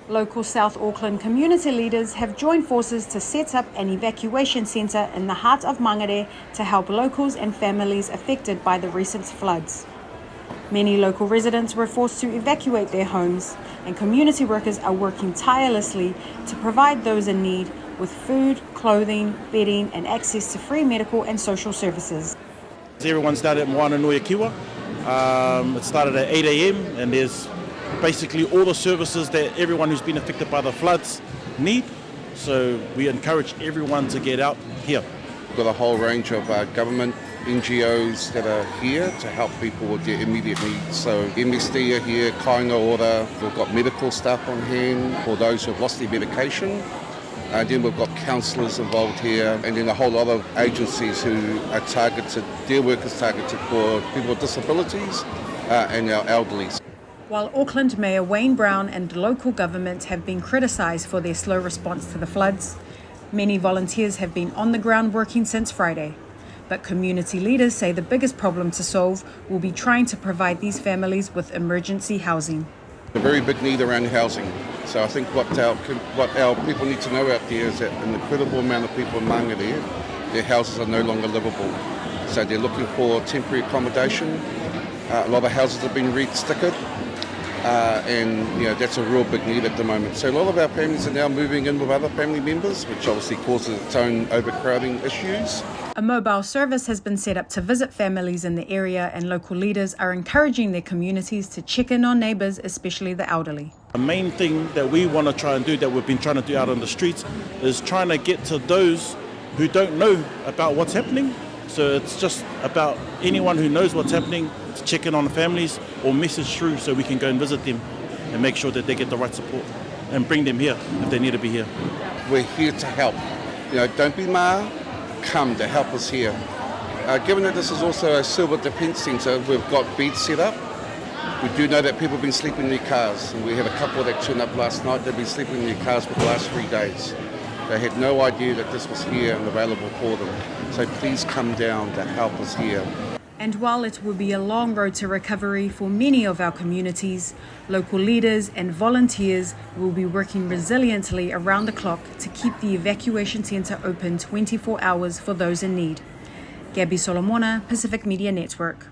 Local South Auckland community leaders have joined forces to set up an evacuation centre in the heart of Mangere to help locals and families affected by the recent floods. Many local residents were forced to evacuate their homes, and community workers are working tirelessly to provide those in need with food, clothing, bedding and access to free medical and social services. Everyone started at Moana Nui Kiwa. It started at 8 a.m. and there's basically all the services that everyone who's been affected by the floods need. So we encourage everyone to get out here. We've got a whole range of government NGOs that are here to help people with their immediate needs. So MSD are here, Kāinga Ora, we've got medical staff on hand for those who have lost their medication. And then we've got counsellors involved here, and then a whole lot of agencies who are targeted, their work is targeted for people with disabilities and our elderly. While Auckland Mayor Wayne Brown and local government have been criticised for their slow response to the floods, many volunteers have been on the ground working since Friday. But community leaders say the biggest problem to solve will be trying to provide these families with emergency housing. A very big need around housing. So I think what our people need to know out there is that an incredible amount of people in Mangere, their houses are no longer livable. So they're looking for temporary accommodation. A lot of houses have been re-stickered. And that's a real big need at the moment. So a lot of our families are now moving in with other family members, which obviously causes its own overcrowding issues. A mobile service has been set up to visit families in the area, and local leaders are encouraging their communities to check in on neighbours, especially the elderly. The main thing that we want to try and do, that we've been trying to do out on the streets, is trying to get to those who don't know about what's happening. So it's just about anyone who knows what's happening to check in on the families or message through so we can go and visit them and make sure that they get the right support and bring them here if they need to be here. We're here to help. Don't be ma, come to help us here. Given that this is also a civil defence centre, we've got beds set up. We do know that people have been sleeping in their cars, and we had a couple that turned up last night. They've been sleeping in their cars for the last 3 days. They had no idea that this was here and available for them. So please come down to help us here. And while it will be a long road to recovery for many of our communities, local leaders and volunteers will be working resiliently around the clock to keep the evacuation centre open 24 hours for those in need. Gabby Solomona, Pacific Media Network.